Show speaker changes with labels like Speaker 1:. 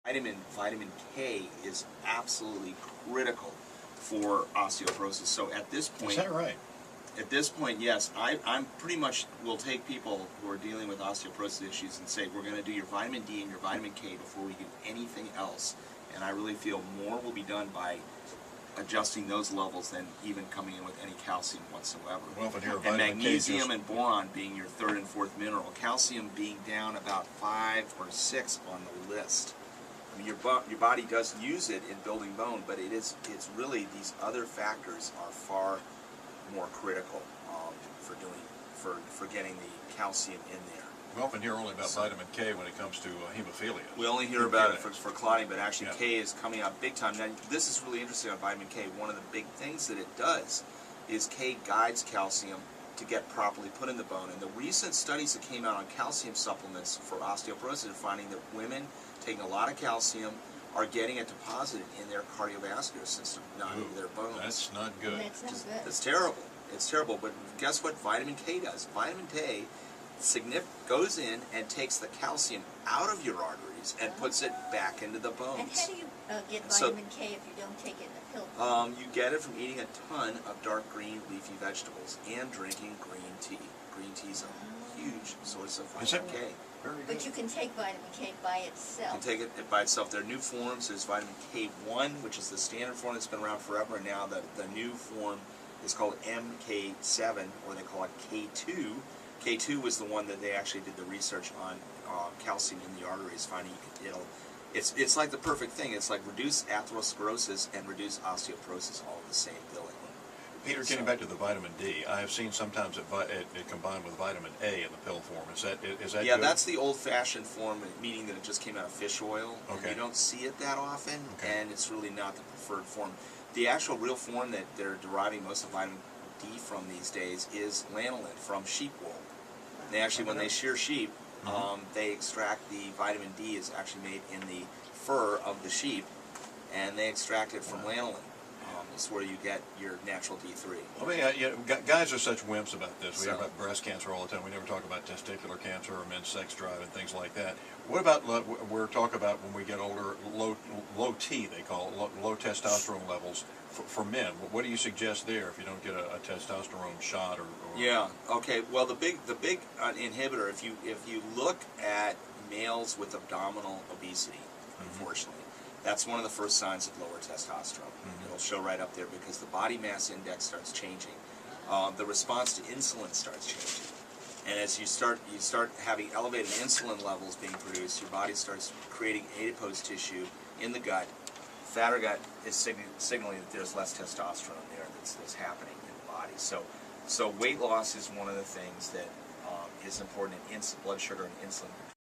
Speaker 1: Vitamin K is absolutely critical for osteoporosis. So at this point,
Speaker 2: is that right?
Speaker 1: At this point, yes. I'm pretty much will take people who are dealing with osteoporosis issues and say, we're going to do your vitamin D and your vitamin K before we do anything else. And I really feel more will be done by adjusting those levels than even coming in with any calcium whatsoever.
Speaker 2: Well, but here,
Speaker 1: and
Speaker 2: vitamin
Speaker 1: magnesium and boron being your third and fourth mineral. Calcium being down about 5 or 6 on the list. I mean, your body does use it in building bone, but it's really these other factors are far more critical for getting the calcium in there.
Speaker 2: We often hear only about vitamin K when it comes to hemophilia.
Speaker 1: We only hear about it for clotting, but actually
Speaker 2: yeah.
Speaker 1: K is coming out big time. Now, this is really interesting on vitamin K. One of the big things that it does is K guides calcium to get properly put in the bone. And the recent studies that came out on calcium supplements for osteoporosis are finding that women taking a lot of calcium are getting it deposited in their cardiovascular system, not in their bones.
Speaker 2: That's not good.
Speaker 3: That's not good.
Speaker 1: It's terrible. It's terrible. But guess what vitamin K does? Vitamin K goes in and takes the calcium out of your arteries and puts it back into the bones.
Speaker 3: And how do you get vitamin K if you don't take it in a pill form?
Speaker 1: You get it from eating a ton of dark green leafy vegetables and drinking green tea. Green tea is a huge source of vitamin K.
Speaker 3: But you can take vitamin K by itself.
Speaker 1: You can take it by itself. There are new forms. There's vitamin K1, which is the standard form that's been around forever, and now the new form is called MK7, or they call it K2. K2 was the one that they actually did the research on calcium in the arteries, finding it's like the perfect thing. It's like reduce atherosclerosis and reduce osteoporosis all in the same billing.
Speaker 2: Peter, getting back to the vitamin D, I have seen sometimes it combined with vitamin A in the pill form. Is that
Speaker 1: yeah,
Speaker 2: good?
Speaker 1: That's the old-fashioned form, meaning that it just came out of fish oil.
Speaker 2: Okay.
Speaker 1: You don't see it that often,
Speaker 2: okay.
Speaker 1: And it's really not the preferred form. The actual real form that they're deriving most of vitamin D from these days is lanolin from sheep wool. They actually, when they shear sheep, they extract the vitamin D is actually made in the fur of the sheep, and they extract it from lanolin. It's where you get your natural D3.
Speaker 2: I mean, guys are such wimps about this. We hear about breast cancer all the time. We never talk about testicular cancer or men's sex drive and things like that. What about we're talking about when we get older, low T they call it, low testosterone levels for men? What do you suggest there if you don't get a testosterone shot or?
Speaker 1: Yeah. Okay. Well, the big inhibitor. If you look at males with abdominal obesity, unfortunately. That's one of the first signs of lower testosterone. It'll show right up there because the body mass index starts changing. The response to insulin starts changing. And as you start having elevated insulin levels being produced, your body starts creating adipose tissue in the gut. Fatter gut is signaling that there's less testosterone there that's happening in the body. So weight loss is one of the things that is important in blood sugar and insulin